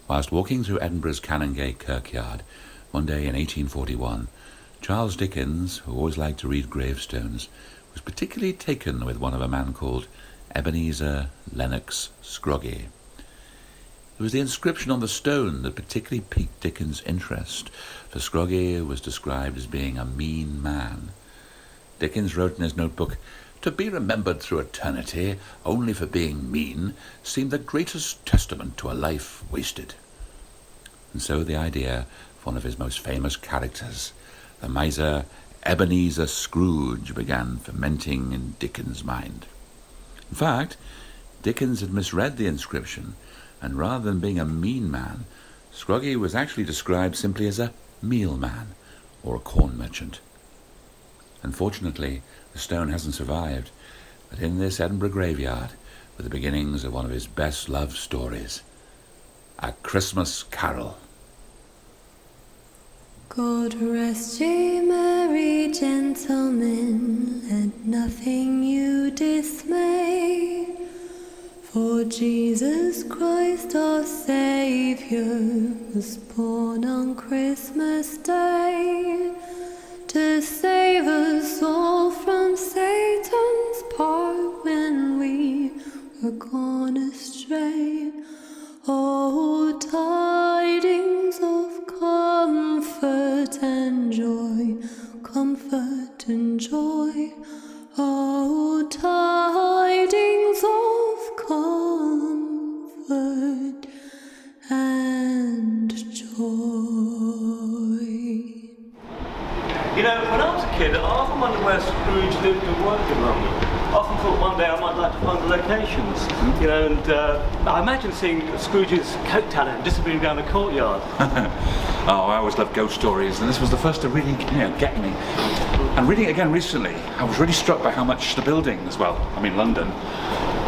Whilst walking through Edinburgh's Canongate Kirkyard one day in 1841, Charles Dickens, who always liked to read gravestones, was particularly taken with one of a man called Ebenezer Lennox Scroggie. It was the inscription on the stone that particularly piqued Dickens' interest, for Scroggie was described as being a mean man. Dickens wrote in his notebook, "To be remembered through eternity only for being mean seemed the greatest testament to a life wasted." And so the idea of one of his most famous characters, the miser Ebenezer Scrooge, began fermenting in Dickens' mind. In fact, Dickens had misread the inscription, and rather than being a mean man, Scroggie was actually described simply as a meal man or a corn merchant. Unfortunately, the stone hasn't survived, but in this Edinburgh graveyard were the beginnings of one of his best-loved stories, A Christmas Carol. God rest ye, merry gentlemen, let nothing you dismay, for Jesus Christ our Saviour was born on Christmas Day, to save us all from Satan's power when we were gone astray. Oh, tidings of comfort and joy, comfort and joy. Oh, tidings of comfort and joy. You know, when I was a kid, I often wondered where Scrooge lived and worked in London. I often thought one day I might like to find the locations. You know, and I imagine seeing Scrooge's coat talent disappearing down the courtyard. Oh, I always loved ghost stories, and this was the first to really, get me. And reading it again recently, I was really struck by how much the buildings, London,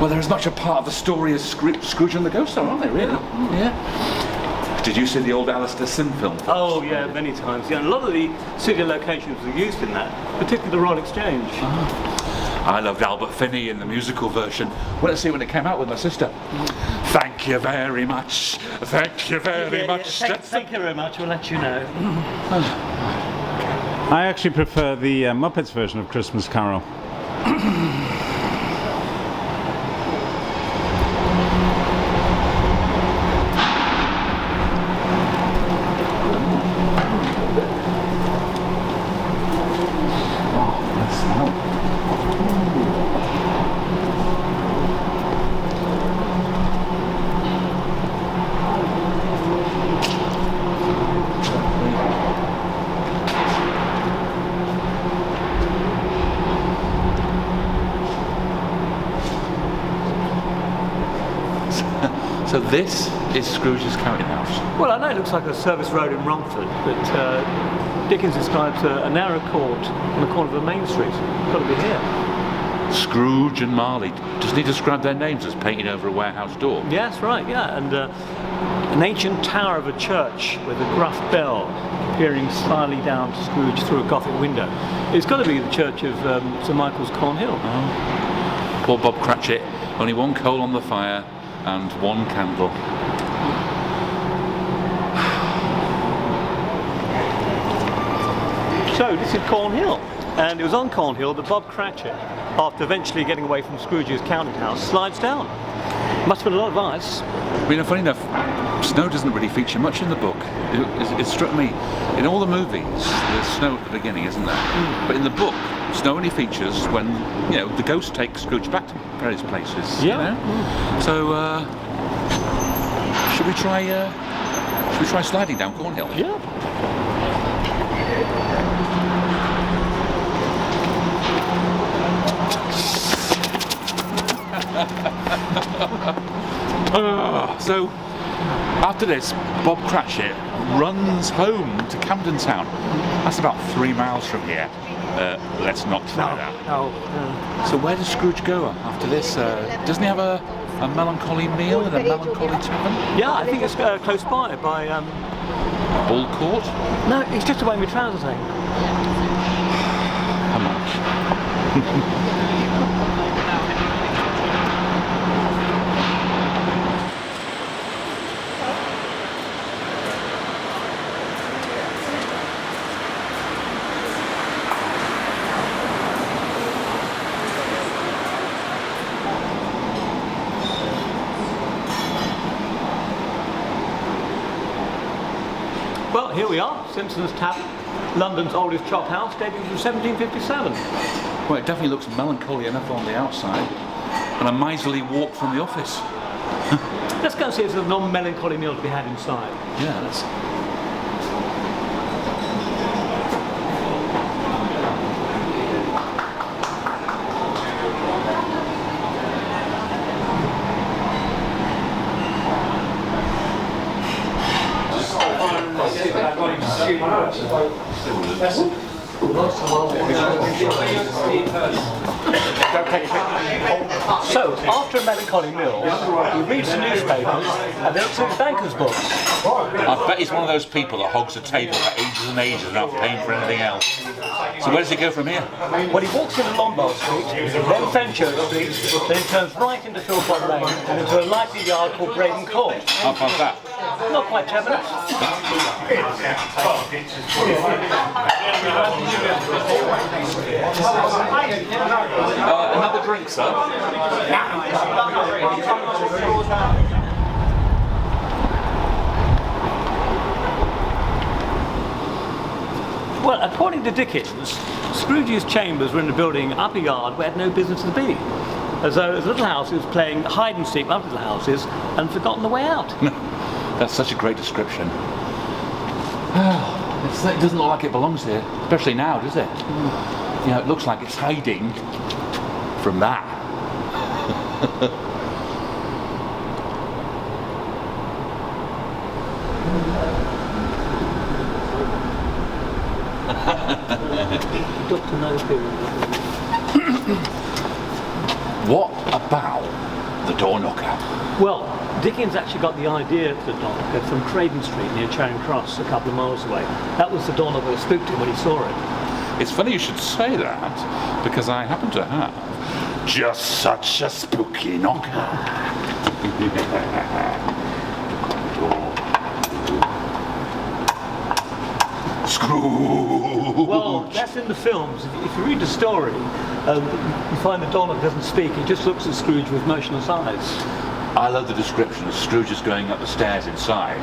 they're as much a part of the story as Scrooge and the Ghost are, aren't they, really? Yeah. Did you see the old Alistair Sim film? Oh, yeah, many times. Yeah, and a lot of the city locations were used in that, particularly the Royal Exchange. I loved Albert Finney in the musical version. Went to see it when it came out with my sister. Thank you very much. Thank you very much. Thank you very much. We'll let you know. I actually prefer the Muppets version of Christmas Carol. So this is Scrooge's counting house. Well, I know it looks like a service road in Romford, but Dickens describes a narrow court on the corner of a main street. Got to be here. Scrooge and Marley. Doesn't he describe their names as painted over a warehouse door? Yes, right, yeah. And an ancient tower of a church with a gruff bell peering slyly down to Scrooge through a Gothic window. It's got to be the church of St Michael's Cornhill. Oh. Poor Bob Cratchit. Only one coal on the fire and one candle. So this is Cornhill, and it was on Cornhill that Bob Cratchit, after eventually getting away from Scrooge's counting house, slides down. Must have been a lot of ice. Funny enough, snow doesn't really feature much in the book. It struck me, in all the movies, there's snow at the beginning, isn't there? But in the book, snow only features when, the ghost takes Scrooge back to various places. Yeah. So, should we try sliding down Cornhill? Yeah. So, after this, Bob Cratchit runs home to Camden Town. That's about 3 miles from here. Let's not try that. No. So where does Scrooge go after this? Doesn't he have a melancholy meal in a melancholy tavern? Yeah, I think it's close by Bull Court? No, it's just away with trousers, I think. Come on. here we are, Simpson's Tavern, London's oldest chop house, dating from 1757. Well, it definitely looks melancholy enough on the outside, and a miserly walk from the office. Let's go and see if there's a non-melancholy meal to be had inside. Yeah, let's... So, after a melancholy meal, he reads the newspapers and then looks at his banker's books. I bet he's one of those people that hogs a table for ages and ages without paying for anything else. So where does he go from here? Well, he walks into Lombard Street, then Fenchurch Street, then he turns right into Philpott Lane and into a likely yard called Braden Court. How far's that? Not quite 10 minutes. Another drink, sir? Well, according to Dickens, Scrooge's chambers were in a building up a yard where it had no business to be. As though his little house, he was playing hide and seek with other little houses and forgotten the way out. That's such a great description. It doesn't look like it belongs here, especially now, does it? You know, it looks like it's hiding from that. Dr. No What about the door knocker? Well, Dickens actually got the idea for the door knocker from Craven Street near Charing Cross, a couple of miles away. That was the door knocker that spooked him when he saw it. It's funny you should say that, because I happen to have just such a spooky knocker. Scrooge! Well, that's in the films. If you read the story, you find the door knocker doesn't speak. He just looks at Scrooge with motionless eyes. I love the description of Scrooge is going up the stairs inside,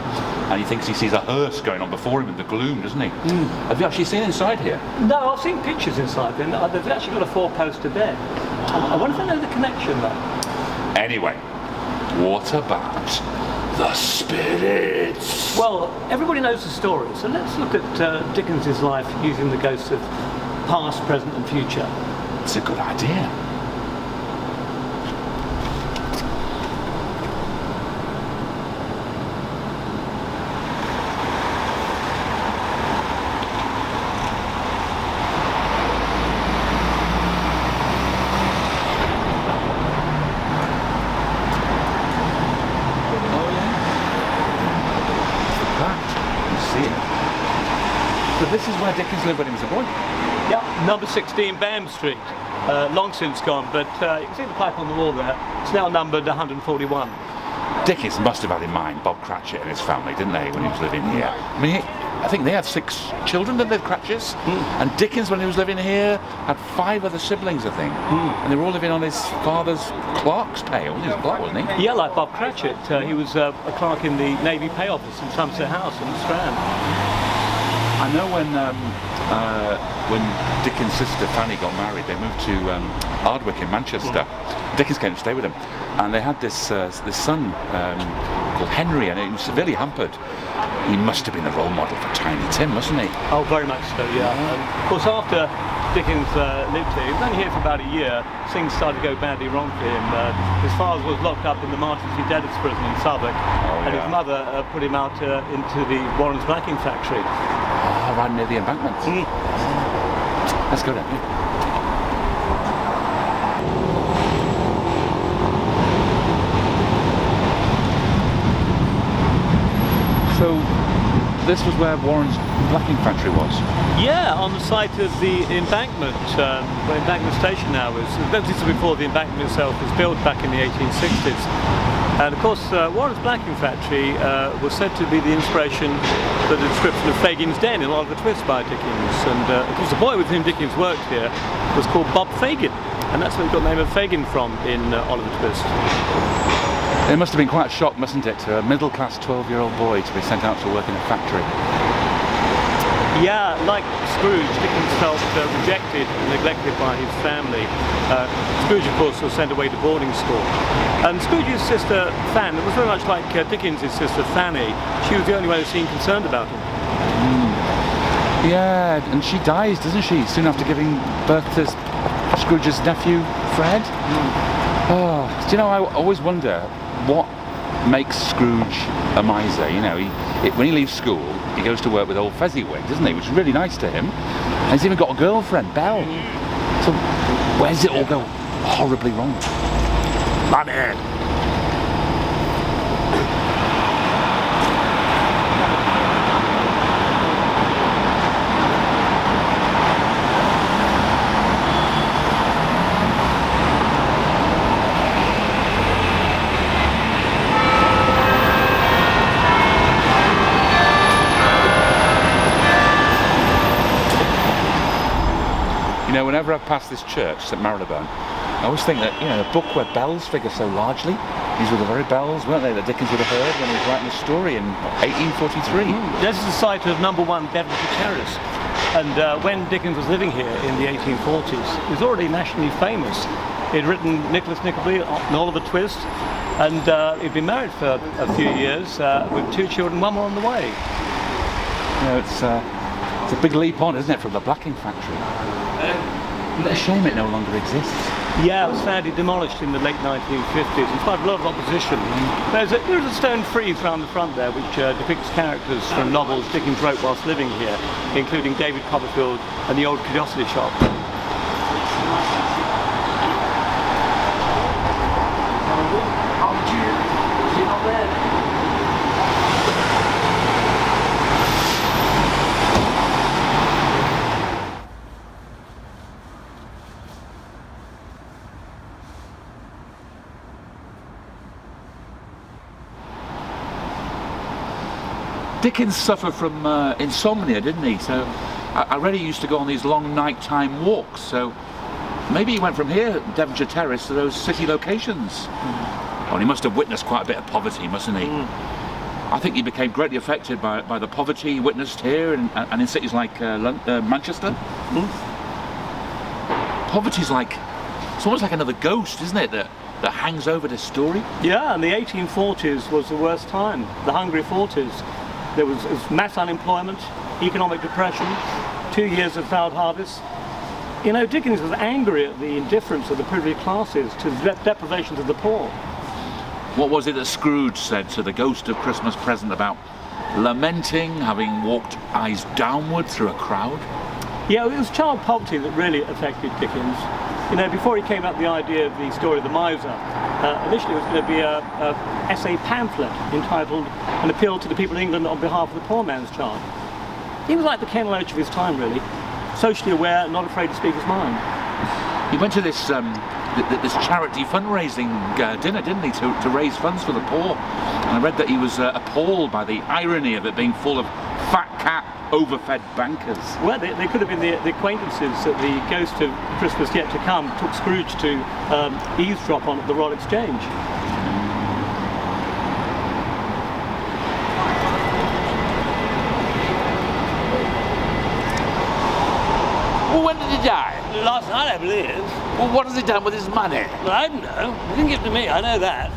and he thinks he sees a hearse going on before him in the gloom, doesn't he? Have you actually seen inside here? No, I've seen pictures inside. They've actually got a four-poster bed. I wonder if I know the connection, though. Anyway, what about the spirits? Well, everybody knows the story, so let's look at Dickens's life using the ghosts of past, present and future. It's a good idea. So this is where Dickens lived when he was a boy? Yeah, number 16 Bam Street. Long since gone, but you can see the plaque on the wall there. It's now numbered 141. Dickens must have had in mind Bob Cratchit and his family, didn't they, when he was living here? I mean, I think they had 6 children, didn't they, the Cratchits? And Dickens, when he was living here, had 5 other siblings, I think. And they were all living on his father's clerk's pay. He was a clerk, wasn't he? Yeah, like Bob Cratchit. He was a clerk in the Navy Pay Office in Somerset House in the Strand. I know when Dickens' sister Fanny got married, they moved to Ardwick in Manchester. Dickens came to stay with them, and they had this son called Henry, and he was severely hampered. He must have been the role model for Tiny Tim, mustn't he? Oh, very much so, yeah. Of course, after Dickens lived here, he was only here for about a year. Things started to go badly wrong for him. His father was locked up in the Marshalsea Debtors Prison in Southwark, and his mother put him out into the Warren's blacking factory. Oh, right near the embankment. Let's go down here. So, this was where Warren's blacking factory was? Yeah, on the site of the embankment, where Embankment Station now is. This is before the embankment itself was built back in the 1860s. And of course, Warren's blacking factory was said to be the inspiration for the description of Fagin's Den in Oliver Twist by Dickens. And of course, the boy with whom Dickens worked here was called Bob Fagin. And that's where he got the name of Fagin from in Oliver Twist. It must have been quite a shock, mustn't it, to a middle-class 12-year-old boy to be sent out to work in a factory. Yeah, like Scrooge, Dickens felt rejected and neglected by his family. Scrooge, of course, was sent away to boarding school. And Scrooge's sister, Fan, was very much like Dickens' sister, Fanny. She was the only one who seemed concerned about him. Yeah, and she dies, doesn't she, soon after giving birth to Scrooge's nephew, Fred? Oh, do you know, I always wonder what makes Scrooge a miser. You know, when he leaves school, he goes to work with old Fezziwig, doesn't he? Which is really nice to him. And he's even got a girlfriend, Belle. So where does it all go horribly wrong? Money. You know, whenever I pass this church, St Marylebone, I always think that, you know, a book where bells figure so largely, these were the very bells, weren't they, that Dickens would have heard when he was writing the story in 1843. This is the site of number 1 Devonshire Terrace. And when Dickens was living here in the 1840s, he was already nationally famous. He'd written Nicholas Nickleby and Oliver Twist, and he'd been married for a few years with 2 children, 1 more on the way. You know, it's a big leap on, isn't it, from the blacking factory? It's a shame it no longer exists. Yeah, it was sadly demolished in the late 1950s in spite of a lot of opposition. There's a stone frieze around the front there which depicts characters from novels Dickens wrote whilst living here, including David Copperfield and the old curiosity shop. Dickens suffered from insomnia, didn't he? So I read he used to go on these long nighttime walks, so maybe he went from here, Devonshire Terrace, to those city locations. Oh, and he must have witnessed quite a bit of poverty, mustn't he? I think he became greatly affected by the poverty he witnessed here and in cities like Manchester. Poverty's it's almost like another ghost, isn't it, that hangs over this story? Yeah, and the 1840s was the worst time, the hungry 40s. There was mass unemployment, economic depression, 2 years of foul harvest. You know, Dickens was angry at the indifference of the privileged classes to the deprivations of the poor. What was it that Scrooge said to the ghost of Christmas present about lamenting having walked eyes downward through a crowd? Yeah, it was child poverty that really affected Dickens. You know, before he came up with the idea of the story of the miser, initially it was going to be an essay pamphlet entitled An Appeal to the People of England on Behalf of the Poor Man's Child. He was like the Ken Loach of his time, really. Socially aware, not afraid to speak his mind. He went to this charity fundraising dinner, didn't he, to raise funds for the poor. And I read that he was appalled by the irony of it being full of fat cat, overfed bankers. Well, they could have been the acquaintances that the ghost of Christmas yet to come took Scrooge to eavesdrop on at the Royal Exchange. Well, when did he die? Last night, I believe. Well, what has he done with his money? Well, I don't know. He didn't give it to me, I know that.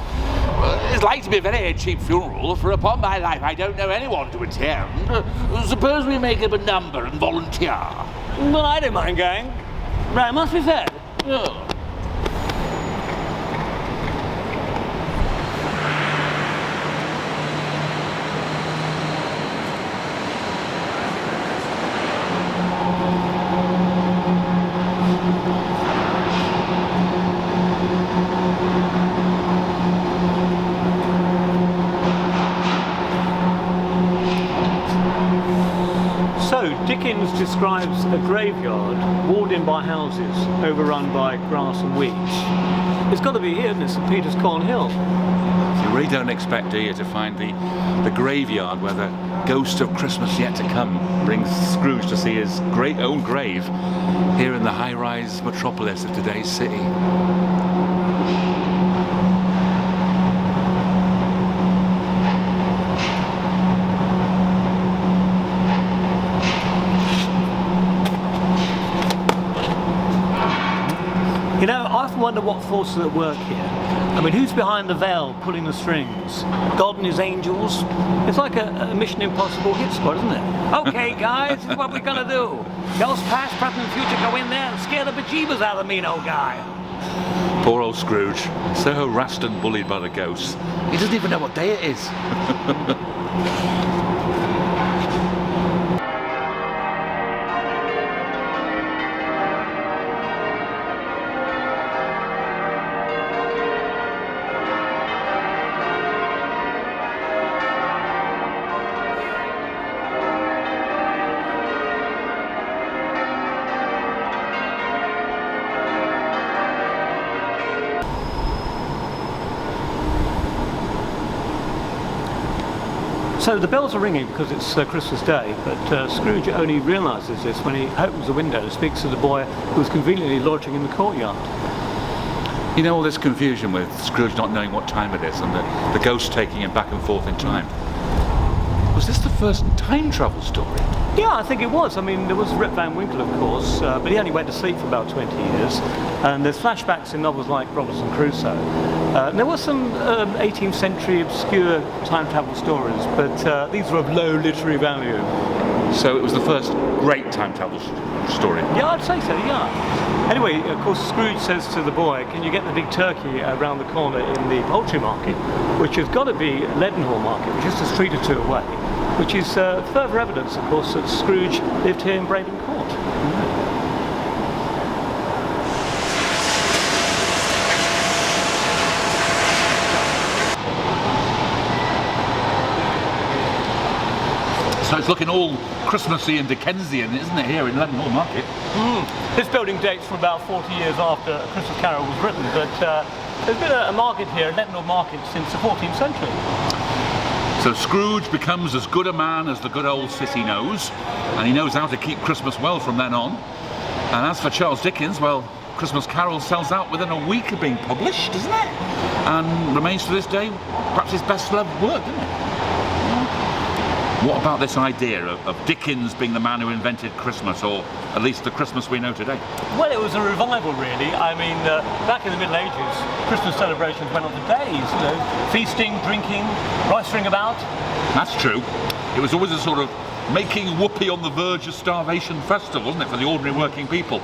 Well, it's like to be a very cheap funeral, for upon my life I don't know anyone to attend. Suppose we make up a number and volunteer. Well, I don't mind going. Right, must be fed. Oh. Dickens describes a graveyard walled in by houses, overrun by grass and weeds. It's got to be here, isn't it? St Peter's Cornhill. You really don't expect, do you, to find the graveyard where the ghost of Christmas yet to come brings Scrooge to see his great own grave here in the high-rise metropolis of today's city. wonder what forces are at work here. I mean, who's behind the veil, pulling the strings? God and his angels? It's like a Mission Impossible hit squad, isn't it? Okay, guys, this is what we're gonna do. Ghost past, present, and future go in there and scare the bejeebers out of the mean old guy. Poor old Scrooge, so harassed and bullied by the ghosts. He doesn't even know what day it is. So the bells are ringing because it's Christmas Day, but Scrooge only realises this when he opens the window and speaks to the boy who's conveniently loitering in the courtyard. You know, all this confusion with Scrooge not knowing what time it is and the ghost taking him back and forth in time. Was this the first time travel story? Yeah, I think it was. I mean, there was Rip Van Winkle, of course, but he only went to sleep for about 20 years. And there's flashbacks in novels like Robinson Crusoe. And there were some 18th century obscure time travel stories, but these were of low literary value. So it was the first great time travel story? Yeah, I'd say so, yeah. Anyway, of course, Scrooge says to the boy, can you get the big turkey around the corner in the poultry market, which has got to be Leadenhall Market, which is just a street or two away, which is further evidence, of course, that Scrooge lived here in Braden Court. So it's looking all Christmassy and Dickensian, isn't it, here in Leadenhall Market? This building dates from about 40 years after A Christmas Carol was written, but there's been a market here, a Leadenhall Market, since the 14th century. So Scrooge becomes as good a man as the good old city knows, and he knows how to keep Christmas well from then on. And as for Charles Dickens, well, Christmas Carol sells out within a week of being published, doesn't it? And remains to this day perhaps his best-loved work, doesn't it? What about this idea of Dickens being the man who invented Christmas, or at least the Christmas we know today? Well, it was a revival, really. I mean, back in the Middle Ages, Christmas celebrations went on for days, you know, feasting, drinking, roistering about. That's true. It was always a sort of making whoopee on the verge of starvation festival, wasn't it, for the ordinary working people?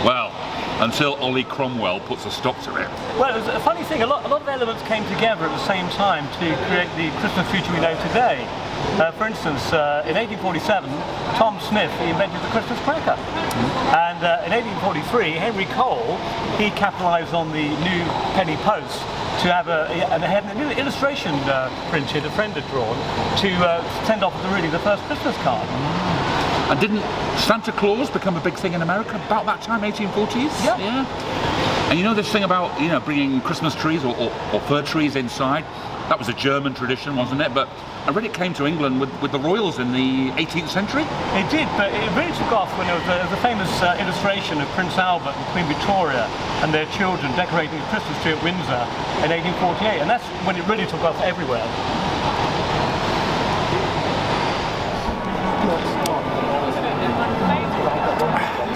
Well, until Ollie Cromwell puts a stop to it. Well, it was a funny thing, a lot of elements came together at the same time to create the Christmas future we know today. For instance, in 1847, Tom Smith invented the Christmas cracker. And in 1843, Henry Cole, he capitalised on the new penny post to have a new illustration printed, a friend had drawn, to send off as really the first Christmas card. And didn't Santa Claus become a big thing in America about that time, 1840s? Yeah. And you know this thing about, you know, bringing Christmas trees or fir trees inside? That was a German tradition, wasn't it? But I read it came to England with the royals in the 18th century. It did, but it really took off when there was a famous illustration of Prince Albert and Queen Victoria and their children decorating a Christmas tree at Windsor in 1848, and that's when it really took off everywhere.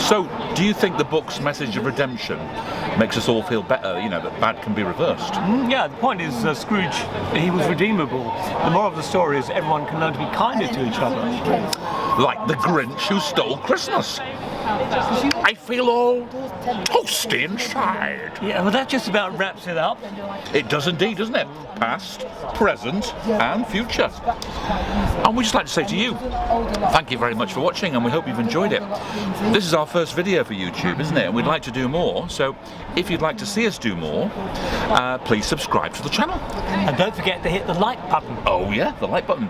So, do you think the book's message of redemption makes us all feel better, you know, that bad can be reversed? Yeah, the point is Scrooge, he was redeemable. The moral of the story is everyone can learn to be kinder to each other. Like the Grinch who stole Christmas. I feel all toasty inside. Yeah, well that just about wraps it up. It does indeed, doesn't it? Past, present and future. And we'd just like to say to you, thank you very much for watching, and we hope you've enjoyed it. This is our first video for YouTube, isn't it? And we'd like to do more, so if you'd like to see us do more, please subscribe to the channel. And don't forget to hit the like button. Oh yeah, the like button.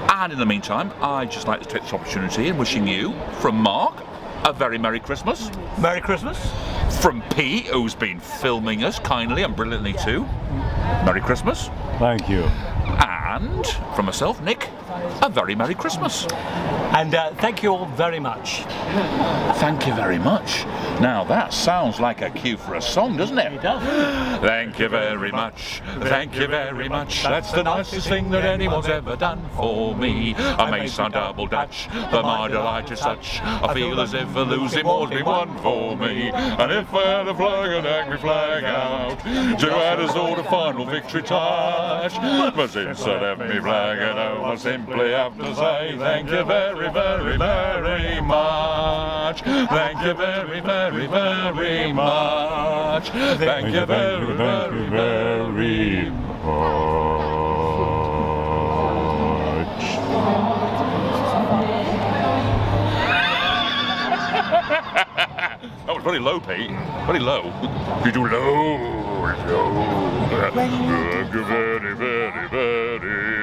And in the meantime, I'd just like to take this opportunity in wishing you, from Mark, a very Merry Christmas. Merry Christmas. From P, who's been filming us kindly and brilliantly too, Merry Christmas. Thank you. And from myself, Nick, a very Merry Christmas. And thank you all very much. Thank you very much. Now that sounds like a cue for a song, doesn't it? It does. Thank you very much. Thank you very much. That's the nicest thing that anyone's ever done for me. I may sound double Dutch, but my delight is such. I feel as if a losing war's been won for me. And if I had a flag, I'd hang my flag out to add a sort of final victory touch. But since I left me flag at home, I simply have to say thank you very, very, very much. Thank you very, very, very much. Thank you very, very, very much. That was very low, Pete. Very low. You do low. Thank you very, very, very